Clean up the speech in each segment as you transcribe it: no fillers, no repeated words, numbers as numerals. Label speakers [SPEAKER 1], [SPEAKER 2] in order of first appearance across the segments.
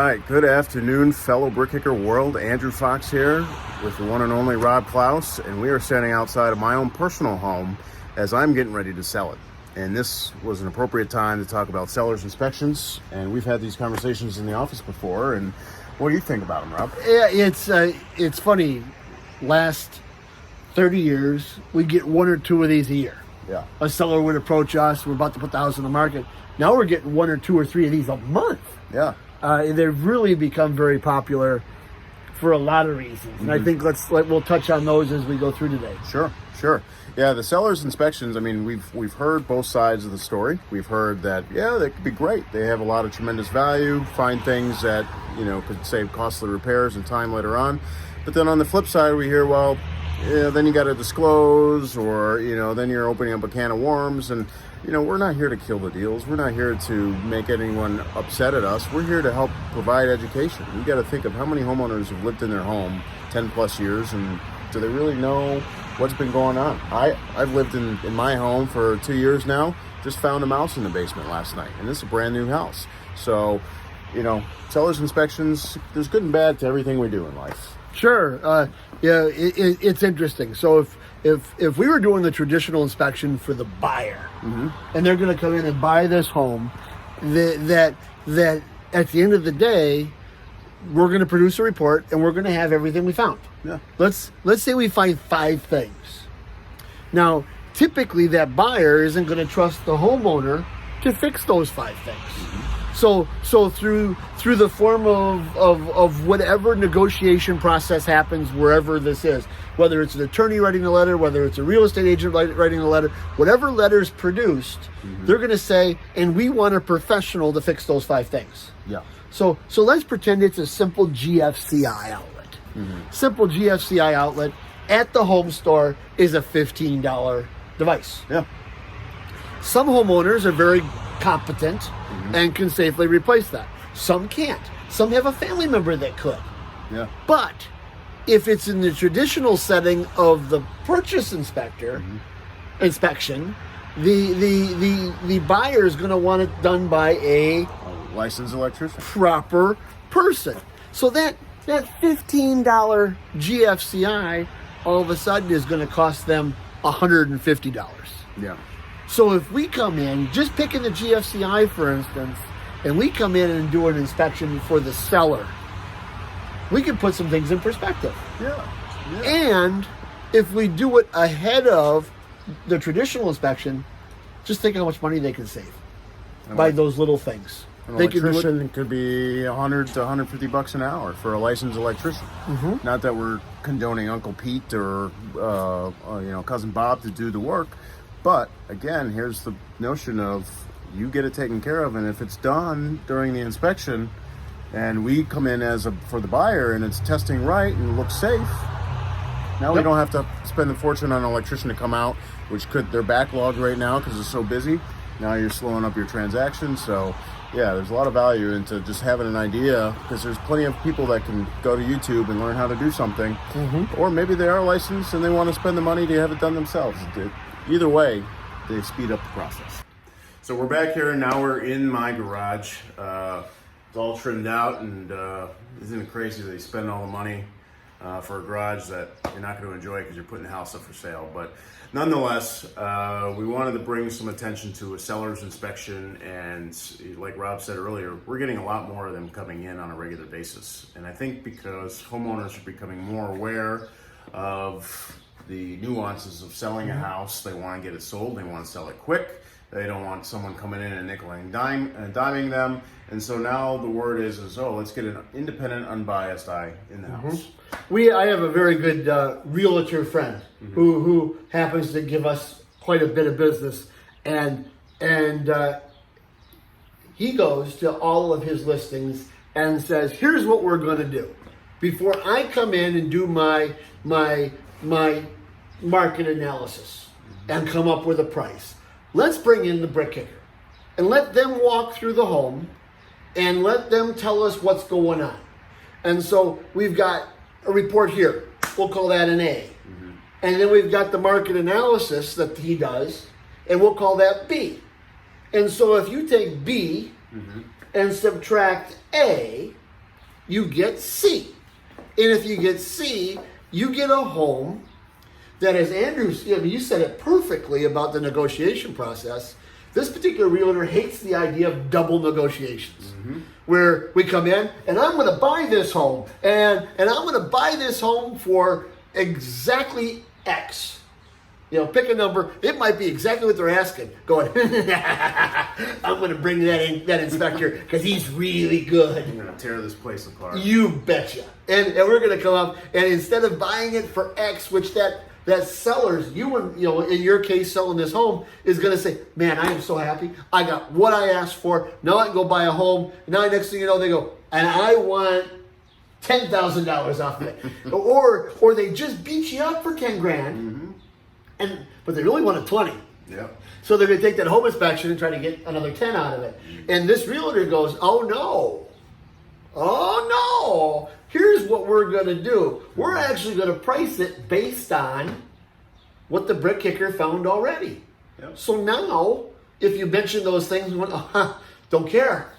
[SPEAKER 1] right, good afternoon, fellow BrickKicker world. Andrew Fox here with the one and only Rob Klaus, and we are standing outside of my own personal home as I'm getting ready to sell it. And this was an appropriate time to talk about seller's inspections, and we've had these conversations in the office before. And what do you think about them, Rob?
[SPEAKER 2] Yeah, it's funny. Last 30 years, we get one or two of these a year.
[SPEAKER 1] Yeah.
[SPEAKER 2] A seller would approach us. We're about to put the house on the market. Now we're getting one or two or three of these a month.
[SPEAKER 1] Yeah.
[SPEAKER 2] They've really become very popular for a lot of reasons, and I think we'll touch on those as we go through today.
[SPEAKER 1] Sure. Yeah, the seller's inspections. I mean, we've heard both sides of the story. We've heard that they could be great. They have a lot of tremendous value. Find things that could save costly repairs and time later on. But then on the flip side, we hear, well, then you got to disclose, or then you're opening up a can of worms. And we're not here to kill the deals. We're not here to make anyone upset at us. We're here to help provide education. You got to think of how many homeowners have lived in their home 10 plus years, and do they really know what's been going on? I've lived in my home for 2 years now. Just found a mouse in the basement last night, and this is a brand new house. So, seller's inspections, there's good and bad to everything we do in life.
[SPEAKER 2] Sure. It's interesting. So if we were doing the traditional inspection for the buyer, and they're going to come in and buy this home, that at the end of the day, we're going to produce a report and we're going to have everything we found.
[SPEAKER 1] Yeah.
[SPEAKER 2] Let's say we find 5 things. Now, typically that buyer isn't going to trust the homeowner to fix those 5 things. So through the form of whatever negotiation process happens wherever this is, whether it's an attorney writing the letter, whether it's a real estate agent writing the letter, whatever letter is produced, they're going to say, and we want a professional to fix those 5 things.
[SPEAKER 1] Yeah.
[SPEAKER 2] So let's pretend it's a simple GFCI outlet. Simple GFCI outlet at the home store is a $15 device.
[SPEAKER 1] Yeah.
[SPEAKER 2] Some homeowners are very competent and can safely replace that. Some can't. Some have a family member that could.
[SPEAKER 1] Yeah.
[SPEAKER 2] But if it's in the traditional setting of the purchase inspection, the buyer is going to want it done by a
[SPEAKER 1] licensed electrician,
[SPEAKER 2] proper person. So that $15 GFCI all of a sudden is going to cost them $150.
[SPEAKER 1] Yeah.
[SPEAKER 2] So if we come in, just picking the GFCI for instance, and we come in and do an inspection for the seller, we can put some things in perspective.
[SPEAKER 1] Yeah.
[SPEAKER 2] And if we do it ahead of the traditional inspection, just think how much money they can save by those little things.
[SPEAKER 1] An
[SPEAKER 2] They can do
[SPEAKER 1] electrician could be $100 to $150 an hour for a licensed electrician. Not that we're condoning Uncle Pete or Cousin Bob to do the work, but again, here's the notion of you get it taken care of, and if it's done during the inspection, and we come in for the buyer, and it's testing right and looks safe, now we don't have to spend a fortune on an electrician to come out, which they're backlogged right now because it's so busy. Now you're slowing up your transactions. So yeah, there's a lot of value into just having an idea, because there's plenty of people that can go to YouTube and learn how to do something, or maybe they are licensed and they want to spend the money to have it done themselves. Either way, they speed up the process. So we're back here, and now we're in my garage. It's all trimmed out, and isn't it crazy that they spend all the money for a garage that you're not going to enjoy because you're putting the house up for sale? But nonetheless, we wanted to bring some attention to a seller's inspection, and like Rob said earlier, we're getting a lot more of them coming in on a regular basis. And I think because homeowners are becoming more aware of the nuances of selling a house, they want to get it sold, they want to sell it quick. They don't want someone coming in and nickel and diming them. And so now the word is let's get an independent, unbiased eye in the house.
[SPEAKER 2] I have a very good realtor friend who happens to give us quite a bit of business, and he goes to all of his listings and says, here's what we're going to do. Before I come in and do my market analysis and come up with a price, let's bring in the BrickKicker and let them walk through the home and let them tell us what's going on. And so we've got a report here. We'll call that an A. And then we've got the market analysis that he does, and we'll call that B. And so if you take B and subtract A, you get C. And if you get C, you get a home that, as Andrew, you said it perfectly about the negotiation process. This particular realtor hates the idea of double negotiations, where we come in and I'm going to buy this home, and I'm going to buy this home for exactly X. Pick a number. It might be exactly what they're asking. Going, I'm going to bring that inspector because he's really good.
[SPEAKER 1] I'm going to tear this place apart.
[SPEAKER 2] You betcha. And we're going to come up, and instead of buying it for X, which that seller's, in your case, selling this home, is going to say, man, I am so happy. I got what I asked for. Now I can go buy a home. Now next thing you know, they go, and I want $10,000 off of it. or they just beat you up for 10 grand. But they really wanted 20.
[SPEAKER 1] Yeah.
[SPEAKER 2] So they're going to take that home inspection and try to get another 10 out of it. And this realtor goes, oh no, here's what we're going to do. We're actually going to price it based on what the BrickKicker found already.
[SPEAKER 1] Yep.
[SPEAKER 2] So now, if you mention those things, we went, don't care.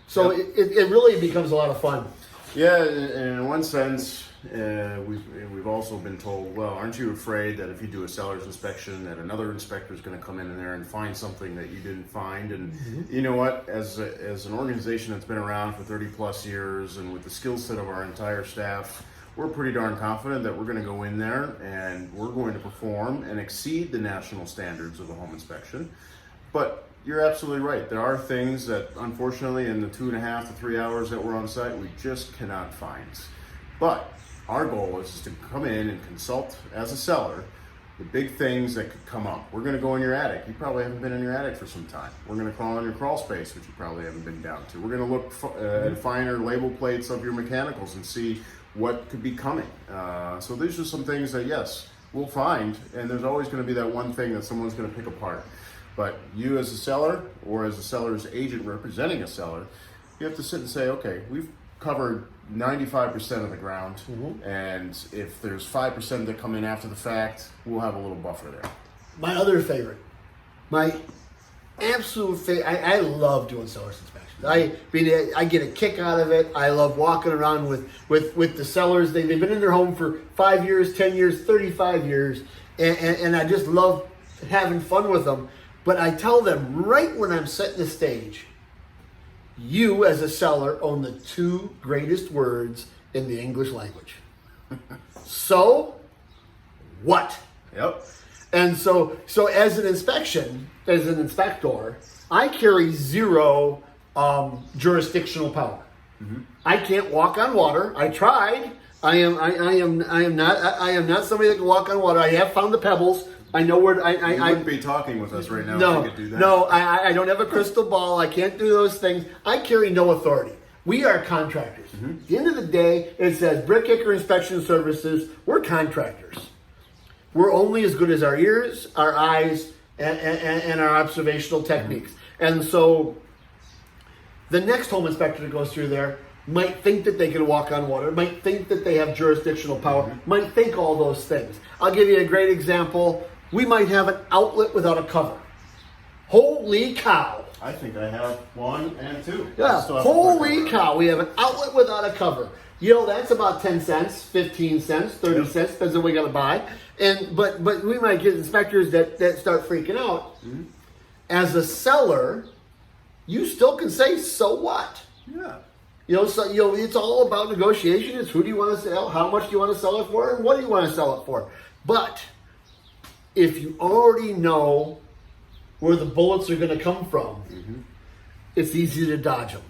[SPEAKER 2] So
[SPEAKER 1] Yep.
[SPEAKER 2] it really becomes a lot of fun.
[SPEAKER 1] Yeah, and in one sense, we've also been told, well, aren't you afraid that if you do a seller's inspection, that another inspector is going to come in there and find something that you didn't find? And you know what? As an organization that's been around for 30 plus years, and with the skill set of our entire staff, we're pretty darn confident that we're going to go in there and we're going to perform and exceed the national standards of a home inspection. But you're absolutely right. There are things that, unfortunately, in the 2.5 to 3 hours that we're on site, we just cannot find. But our goal is to come in and consult as a seller the big things that could come up. We're going to go in your attic. You probably haven't been in your attic for some time. We're going to crawl in your crawl space, which you probably haven't been down to. We're going to look at finer label plates of your mechanicals and see what could be coming. So these are some things that, yes, we'll find, and there's always going to be that one thing that someone's going to pick apart. But you as a seller, or as a seller's agent representing a seller, you have to sit and say, okay, we've covered 95% of the ground, and if there's 5% that come in after the fact, we'll have a little buffer there.
[SPEAKER 2] My other favorite, my absolute favorite, I love doing seller's inspections. I get a kick out of it. I love walking around with the sellers. They've been in their home for 5 years, 10 years, 35 years, and I just love having fun with them. But I tell them right when I'm setting the stage, you as a seller own the 2 greatest words in the English language. So what?
[SPEAKER 1] Yep.
[SPEAKER 2] And so as an inspector, I carry 0 jurisdictional power. I can't walk on water. I tried. I am not somebody that can walk on water. I have found the pebbles. I know where
[SPEAKER 1] You wouldn't be talking with us right now
[SPEAKER 2] no,
[SPEAKER 1] if you could do that.
[SPEAKER 2] No, I don't have a crystal ball. I can't do those things. I carry no authority. We are contractors. At the end of the day, it says BrickKicker Inspection Services. We're contractors. We're only as good as our ears, our eyes, and our observational techniques. And so the next home inspector that goes through there might think that they can walk on water, might think that they have jurisdictional power, might think all those things. I'll give you a great example. We might have an outlet without a cover. Holy cow.
[SPEAKER 1] I think I have 1 and 2.
[SPEAKER 2] Yeah, holy cow. We have an outlet without a cover. That's about 10 cents, 15 cents, 30 cents, depends on what we got to buy. But we might get inspectors that start freaking out. As a seller, you still can say, so what?
[SPEAKER 1] Yeah.
[SPEAKER 2] It's all about negotiation. It's who do you want to sell, how much do you want to sell it for, and what do you want to sell it for. But if you already know where the bullets are going to come from, it's easy to dodge them.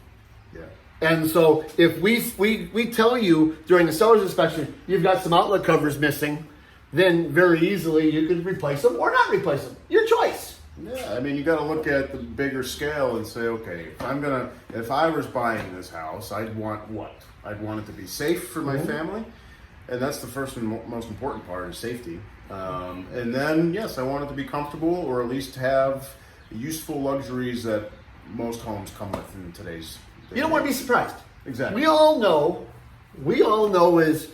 [SPEAKER 1] Yeah.
[SPEAKER 2] And so if we tell you during the seller's inspection, you've got some outlet covers missing, then very easily you can replace them or not replace them. Your choice.
[SPEAKER 1] Yeah, I mean, you got to look at the bigger scale and say, okay, if I was buying this house, I'd want what? I'd want it to be safe for my family, and that's the first and most important part is safety. And then, yes, I want it to be comfortable, or at least have useful luxuries that most homes come with in today's day.
[SPEAKER 2] You don't want to be surprised.
[SPEAKER 1] Exactly.
[SPEAKER 2] We all know as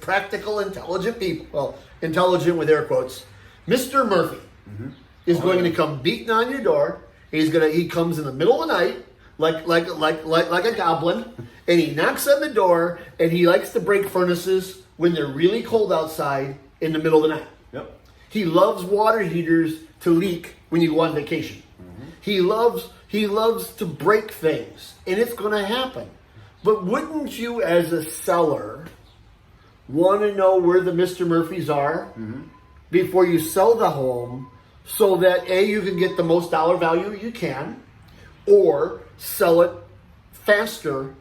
[SPEAKER 2] practical, intelligent people, well, intelligent with air quotes, Mr. Murphy is going to come beating on your door. He comes in the middle of the night like a goblin, and he knocks on the door, and he likes to break furnaces when they're really cold outside in the middle of the night.
[SPEAKER 1] Yep.
[SPEAKER 2] He loves water heaters to leak when you go on vacation. He loves to break things, and it's going to happen. But wouldn't you, as a seller, want to know where the Mr. Murphys are before you sell the home, so that A, you can get the most dollar value you can, or sell it faster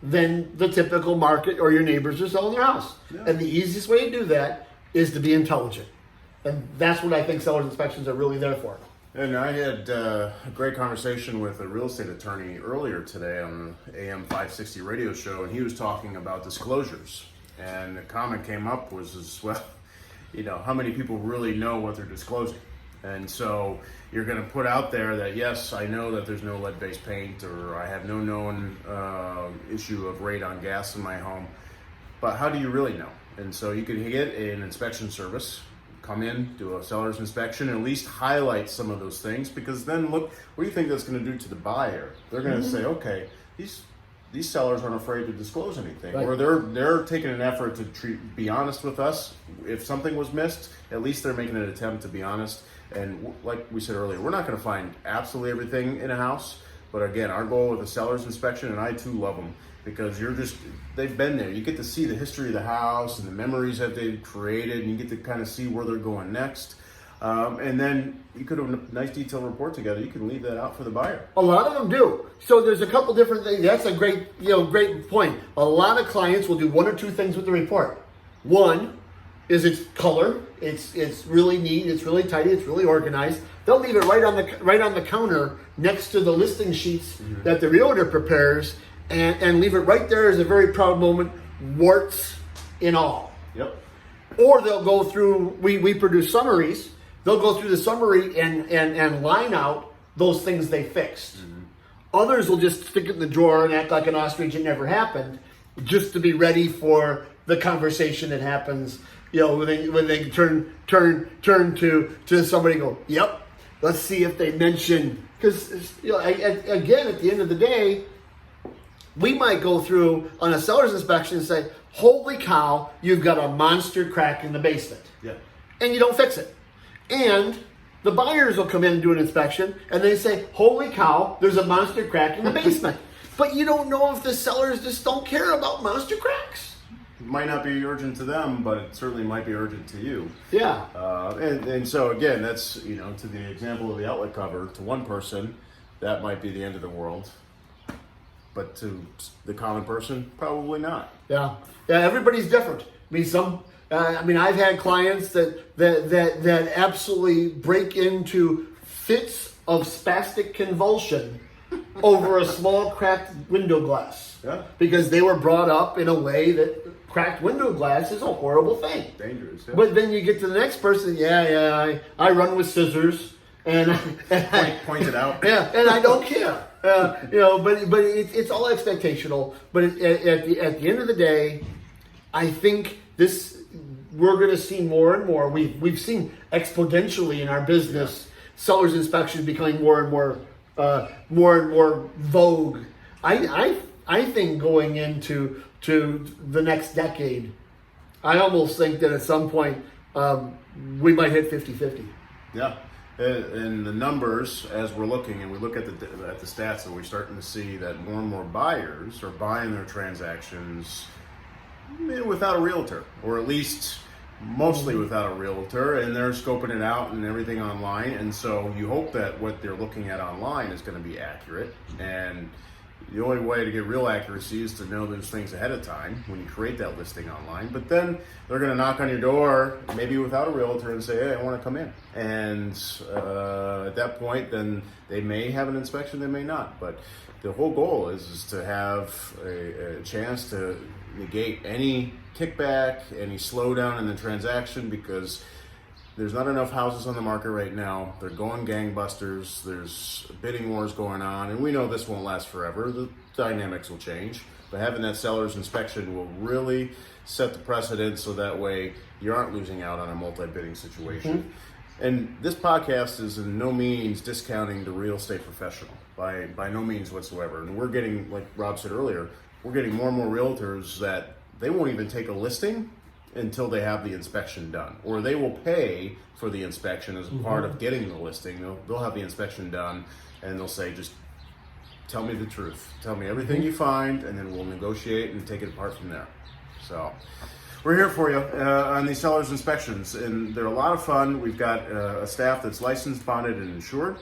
[SPEAKER 2] than the typical market or your neighbors are selling their house? Yeah. And the easiest way to do that is to be intelligent. And that's what I think seller's inspections are really there for.
[SPEAKER 1] And I had a great conversation with a real estate attorney earlier today on the AM 560 radio show, and he was talking about disclosures. And the comment came up was, well, how many people really know what they're disclosing? And so you're going to put out there that, yes, I know that there's no lead-based paint, or I have no known issue of radon gas in my home, but how do you really know? And so you can get an inspection service, come in, do a seller's inspection, and at least highlight some of those things, because then look, what do you think that's going to do to the buyer? They're going to say, okay, these sellers aren't afraid to disclose anything, right. Or they're taking an effort to be honest with us. If something was missed, at least they're making an attempt to be honest. And like we said earlier, we're not going to find absolutely everything in a house, but again, our goal with a seller's inspection, and I too love them, because they've been there. You get to see the history of the house and the memories that they've created, and you get to kind of see where they're going next. And then you could have a nice detailed report together. You can leave that out for the buyer.
[SPEAKER 2] A lot of them do. So there's a couple different things. That's a great point. A lot of clients will do one or two things with the report. One is its color. It's really neat. It's really tidy. It's really organized. They'll leave it right on the counter next to the listing sheets that the realtor prepares, and leave it right there as a very proud moment, warts and all.
[SPEAKER 1] Yep.
[SPEAKER 2] Or they'll go through. We produce summaries. They'll go through the summary and line out those things they fixed. Others will just stick it in the drawer and act like an ostrich, it never happened, just to be ready for the conversation that happens. When they turn to somebody and go, yep, let's see if they mention, because again, at the end of the day, we might go through on a seller's inspection and say, holy cow, you've got a monster crack in the basement.
[SPEAKER 1] Yeah.
[SPEAKER 2] And you don't fix it. And the buyers will come in and do an inspection, and they say, holy cow, there's a monster crack in the basement. But you don't know if the sellers just don't care about monster cracks.
[SPEAKER 1] It might not be urgent to them, but it certainly might be urgent to you.
[SPEAKER 2] Yeah.
[SPEAKER 1] And so again, that's, to the example of the outlet cover, to one person, that might be the end of the world. But to the common person, probably not.
[SPEAKER 2] Yeah. Everybody's different. I've had clients that absolutely break into fits of spastic convulsion over a small cracked window glass.
[SPEAKER 1] Yeah.
[SPEAKER 2] Because they were brought up in a way that cracked window glass is a horrible thing.
[SPEAKER 1] Dangerous. Yeah.
[SPEAKER 2] But then you get to the next person, I run with scissors and
[SPEAKER 1] point it out.
[SPEAKER 2] Yeah, and I don't care. But it's all expectational. But at the end of the day, I think we're going to see more and more. We've seen exponentially in our business sellers inspections becoming more and more vogue. I think going into the next decade, I almost think that at some point we might hit 50-50.
[SPEAKER 1] Yeah. And the numbers, as we're looking, and we look at the stats, and we're starting to see that more and more buyers are buying their transactions without a realtor, or at least mostly without a realtor, and they're scoping it out and everything online. And so you hope that what they're looking at online is going to be accurate. And the only way to get real accuracy is to know those things ahead of time when you create that listing online. But then they're going to knock on your door, maybe without a realtor, and say, hey, I want to come in. And at that point, then they may have an inspection, they may not. But the whole goal is to have a chance to negate any kickback, any slowdown in the transaction, because there's not enough houses on the market right now. They're going gangbusters. There's bidding wars going on, and we know this won't last forever. The dynamics will change, but having that seller's inspection will really set the precedent, so that way you aren't losing out on a multi-bidding situation. And this podcast is in no means discounting the real estate professional. by no means whatsoever. And we're getting, like Rob said earlier, we're getting more and more realtors that they won't even take a listing until they have the inspection done, or they will pay for the inspection as a part of getting the listing. They'll have the inspection done, and they'll say, just tell me the truth. Tell me everything you find, and then we'll negotiate and take it apart from there. So we're here for you on these sellers inspections, and they're a lot of fun. We've got a staff that's licensed, bonded, and insured.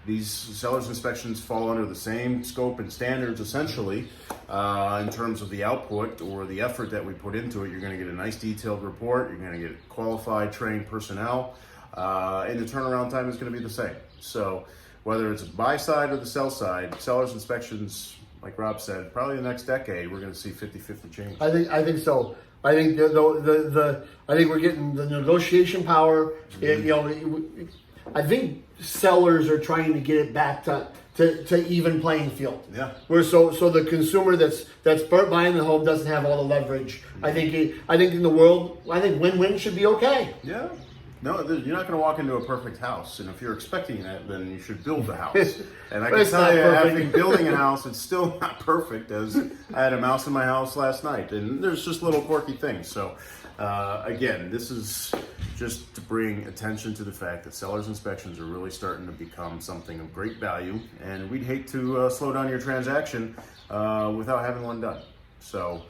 [SPEAKER 1] These sellers inspections fall under the same scope and standards, essentially, in terms of the output or the effort that we put into it. You're going to get a nice detailed report. You're going to get qualified, trained personnel, and the turnaround time is going to be the same. So whether it's a buy side or the sell side, sellers inspections, like Rob said, probably the next decade, we're going to see 50-50 change.
[SPEAKER 2] I think so. I think I think we're getting the negotiation power. I think sellers are trying to get it back to even playing field.
[SPEAKER 1] Yeah.
[SPEAKER 2] Where so the consumer that's buying the home doesn't have all the leverage. I think in the world, I think win-win should be okay.
[SPEAKER 1] Yeah. No, you're not going to walk into a perfect house, and if you're expecting that, then you should build the house. And I can tell you, after building a house, it's still not perfect. As I had a mouse in my house last night, and there's just little quirky things. So, again, this is just to bring attention to the fact that sellers inspections are really starting to become something of great value, and we'd hate to slow down your transaction without having one done. So,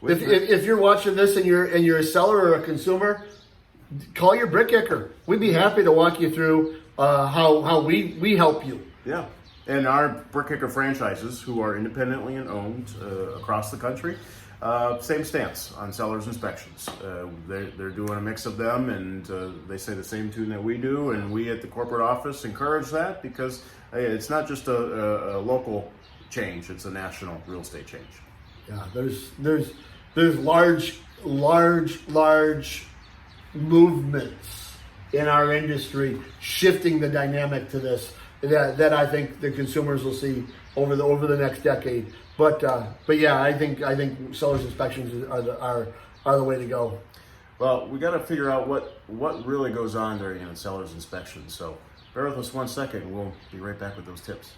[SPEAKER 2] if you're watching this and you're a seller or a consumer, call your BrickKicker. We'd be happy to walk you through how we help you.
[SPEAKER 1] Yeah, and our BrickKicker franchises, who are independently and owned across the country, same stance on sellers inspections. They're doing a mix of them, and they say the same tune that we do, and we at the corporate office encourage that because it's not just a local change, it's a national real estate change.
[SPEAKER 2] Yeah, there's large movements in our industry shifting the dynamic to this that I think the consumers will see over the next decade. But yeah, I think sellers inspections are the way to go.
[SPEAKER 1] Well, we got to figure out what really goes on during a seller's inspection. So bear with us 1 second, and we'll be right back with those tips.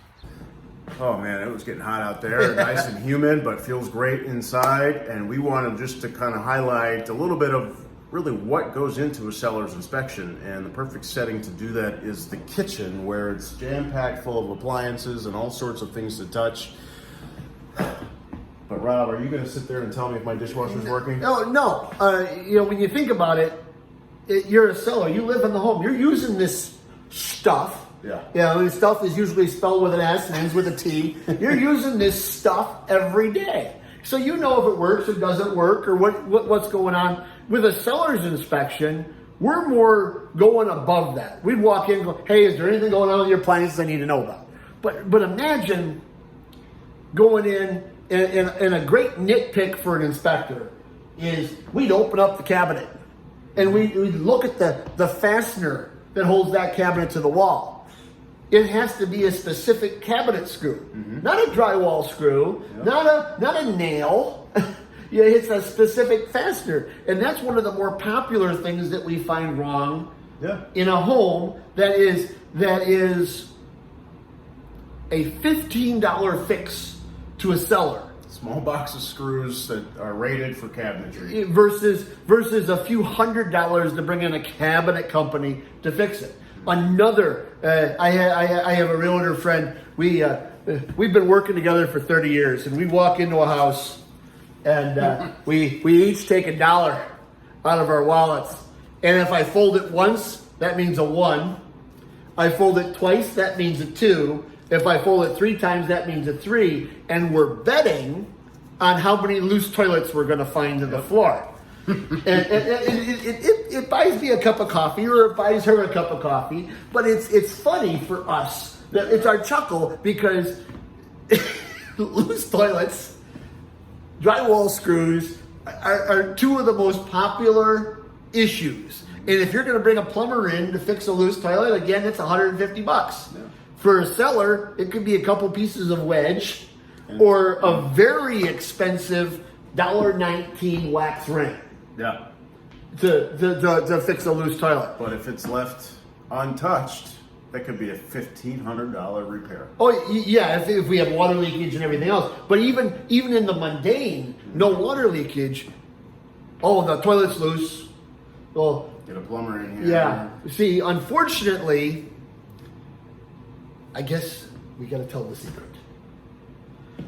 [SPEAKER 1] Oh man, it was getting hot out there, nice and humid, but feels great inside. And we wanted just to kind of highlight a little bit of really what goes into a seller's inspection, and the perfect setting to do that is the kitchen, where it's jam-packed full of appliances and all sorts of things to touch. But Rob, are you going to sit there and tell me if my dishwasher's working?
[SPEAKER 2] No. When you think about it, you're a seller. You live in the home. You're using this stuff.
[SPEAKER 1] Yeah.
[SPEAKER 2] This stuff is usually spelled with an S and ends with a T. You're using this stuff every day, so you know if it works or doesn't work or what's going on. With a seller's inspection, we're more going above that. We'd walk in and go, hey, is there anything going on with your appliances I need to know about? But imagine going in a great nitpick for an inspector is we'd open up the cabinet and we'd look at the fastener that holds that cabinet to the wall. It has to be a specific cabinet screw, not a drywall screw, not a nail. Yeah, it's a specific fastener, and that's one of the more popular things that we find wrong in a home. That is a $15 fix to a seller.
[SPEAKER 1] Small box of screws that are rated for cabinetry
[SPEAKER 2] versus a few $100s to bring in a cabinet company to fix it. Another, I have a realtor friend. We've been working together for 30 years, and we walk into a house. And we each take $1 out of our wallets. And if I fold it once, that means a 1. I fold it twice, that means a 2. If I fold it 3 times, that means a 3. And we're betting on how many loose toilets we're going to find in the floor. And it buys me a cup of coffee, or it buys her a cup of coffee. But it's funny for us. It's our chuckle because loose toilets, drywall screws are 2 of the most popular issues. And if you're going to bring a plumber in to fix a loose toilet, again, it's $150. Yeah. For a seller, it could be a couple pieces of wedge or a very expensive $1.19 wax ring.
[SPEAKER 1] Yeah.
[SPEAKER 2] To fix a loose toilet.
[SPEAKER 1] But if it's left untouched That could be a $1,500 repair.
[SPEAKER 2] Oh yeah, if we have water leakage and everything else. But even in the mundane, no water leakage. Oh, the toilet's loose. Well,
[SPEAKER 1] get a plumber in here.
[SPEAKER 2] Yeah. See, unfortunately, I guess we got to tell the secret.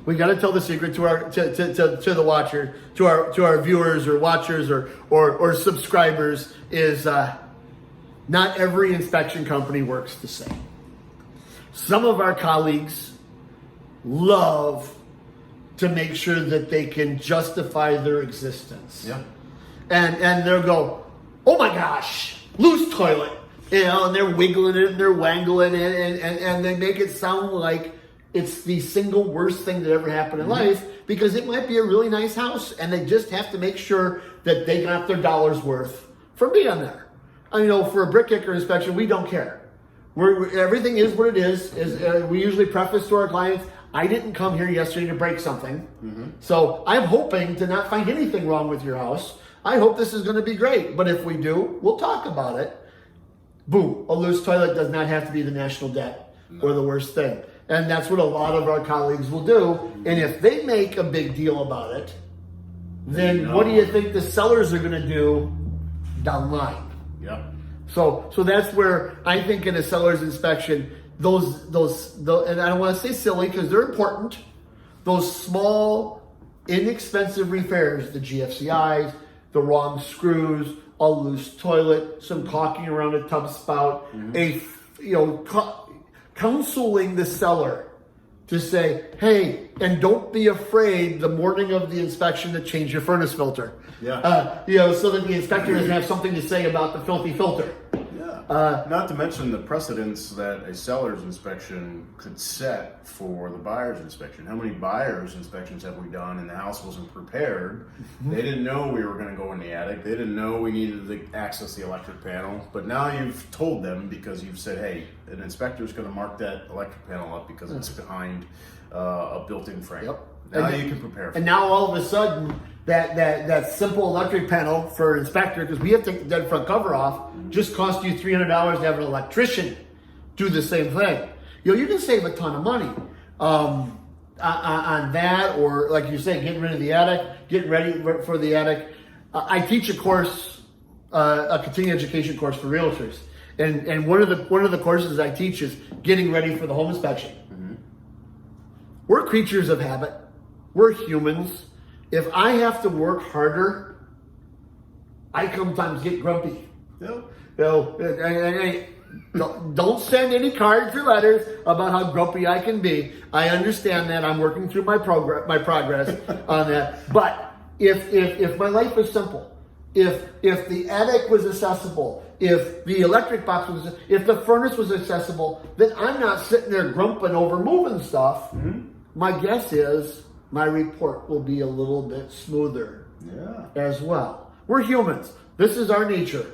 [SPEAKER 2] We got to tell the secret to our to the watcher, to our viewers or watchers or subscribers is not every inspection company works the same. Some of our colleagues love to make sure that they can justify their existence.
[SPEAKER 1] Yeah.
[SPEAKER 2] And they'll go, oh my gosh, loose toilet. And they're wiggling it and they're wangling it and they make it sound like it's the single worst thing that ever happened in life because it might be a really nice house and they just have to make sure that they got their dollar's worth from being there. I know for a BrickKicker inspection, we don't care. Everything is what it is. We usually preface to our clients, I didn't come here yesterday to break something. So I'm hoping to not find anything wrong with your house. I hope this is going to be great. But if we do, we'll talk about it. Boom. A loose toilet does not have to be the national debt or the worst thing. And that's what a lot of our colleagues will do. And if they make a big deal about it, then what do you think the sellers are going to do down the line?
[SPEAKER 1] Yep.
[SPEAKER 2] So that's where I think in a seller's inspection, those and I don't want to say silly because they're important, those small, inexpensive repairs, the GFCIs, the wrong screws, a loose toilet, some caulking around a tub spout, counseling the seller to say, hey, and don't be afraid the morning of the inspection to change your furnace filter.
[SPEAKER 1] Yeah.
[SPEAKER 2] So that the inspector doesn't have something to say about the filthy filter.
[SPEAKER 1] Not to mention the precedence that a seller's inspection could set for the buyer's inspection. How many buyer's inspections have we done and the house wasn't prepared? They didn't know we were going to go in the attic. They didn't know we needed to access the electric panel. But now you've told them because you've said, hey, an inspector's going to mark that electric panel up because it's behind a built-in frame. Yep. Now you can prepare for it.
[SPEAKER 2] And now all of a sudden, that simple electric panel for an inspector, because we have to take the dead front cover off, just cost you $300 to have an electrician do the same thing. You can save a ton of money on that, or like you say, getting rid of the attic, getting ready for the attic. I teach a course, a continuing education course for realtors, and one of the courses I teach is getting ready for the home inspection. We're creatures of habit. We're humans. If I have to work harder, I sometimes get grumpy. Don't send any cards or letters about how grumpy I can be. I understand that. I'm working through my progress on that. But if my life was simple, if the attic was accessible, if the electric box was, if the furnace was accessible, then I'm not sitting there grumping over moving stuff. My guess is my report will be a little bit smoother as well. We're humans. This is our nature.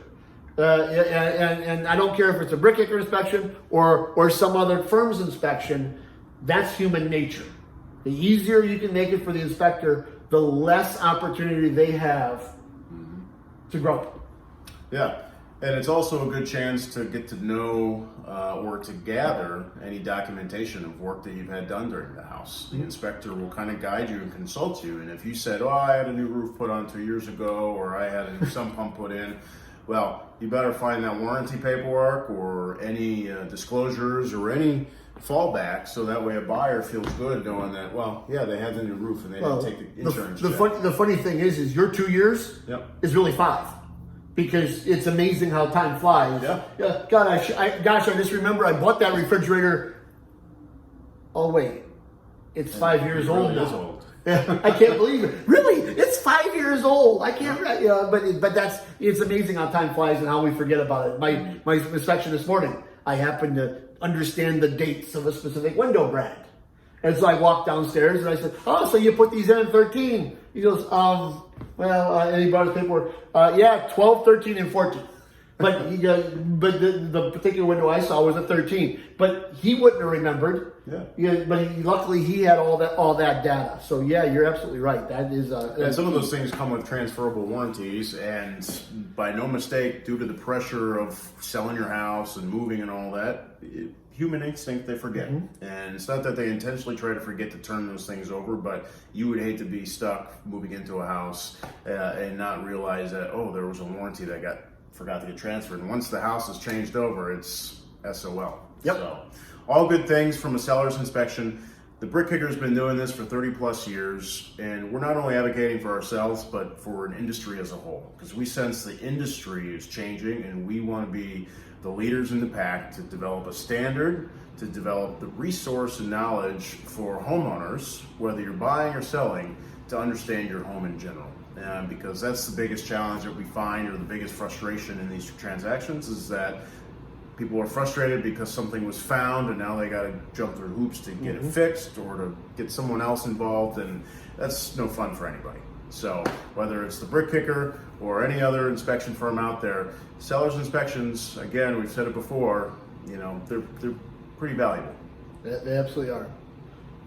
[SPEAKER 2] And I don't care if it's a BrickKicker inspection or some other firm's inspection, that's human nature. The easier you can make it for the inspector, the less opportunity they have to grow.
[SPEAKER 1] Yeah. And it's also a good chance to get to know or to gather any documentation of work that you've had done during the house. The inspector will kind of guide you and consult you. And if you said, I had a new roof put on 2 years ago, or I had a new sump pump put in, well, you better find that warranty paperwork or any disclosures or any fallback, so that way a buyer feels good knowing that, they had the new roof and they didn't take the insurance check.
[SPEAKER 2] The funny thing is your 2 years is really 5. Because it's amazing how time flies. God, I just remember I bought that refrigerator. Oh wait, it's 5 years old now. I can't believe it. Really, it's 5 years old. I can't. But it's amazing how time flies and how we forget about it. My inspection this morning, I happened to understand the dates of a specific window brand. And so I walked downstairs and I said, so you put these in 13. He goes, and he brought his paperwork. 12, 13, and 14. but the particular window I saw was a 13. But he wouldn't have remembered.
[SPEAKER 1] Yeah.
[SPEAKER 2] But luckily he had all that data. So yeah, you're absolutely right. That is.
[SPEAKER 1] And some of those things come with transferable warranties, and by no mistake, due to the pressure of selling your house and moving and all that, human instinct, they forget. And it's not that they intentionally try to forget to turn those things over, but you would hate to be stuck moving into a house and not realize that, oh, there was a warranty that forgot to get transferred. And once the house is changed over, it's SOL.
[SPEAKER 2] Yep.
[SPEAKER 1] So all good things from a seller's inspection. The BrickKicker has been doing this for 30 plus years, and we're not only advocating for ourselves, but for an industry as a whole, because we sense the industry is changing, and we want to be the leaders in the pack to develop a standard, to develop the resource and knowledge for homeowners, whether you're buying or selling, to understand your home in general. Because that's the biggest challenge that we find, or the biggest frustration in these transactions, is that people are frustrated because something was found and now they got to jump through hoops to get it fixed or to get someone else involved, and that's no fun for anybody. So whether it's the BrickKicker or any other inspection firm out there, seller's inspections, again, we've said it before, they're pretty valuable.
[SPEAKER 2] They absolutely are.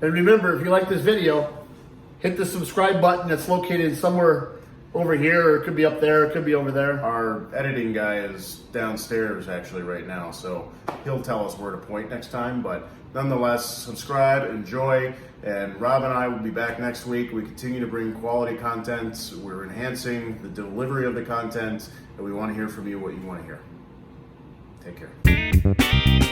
[SPEAKER 2] And remember, if you like this video, hit the subscribe button that's located somewhere over here, or it could be up there, it could be over there.
[SPEAKER 1] Our editing guy is downstairs actually right now, so he'll tell us where to point next time. But nonetheless, subscribe, enjoy, and Rob and I will be back next week. We continue to bring quality content. We're enhancing the delivery of the content, and we want to hear from you what you want to hear. Take care.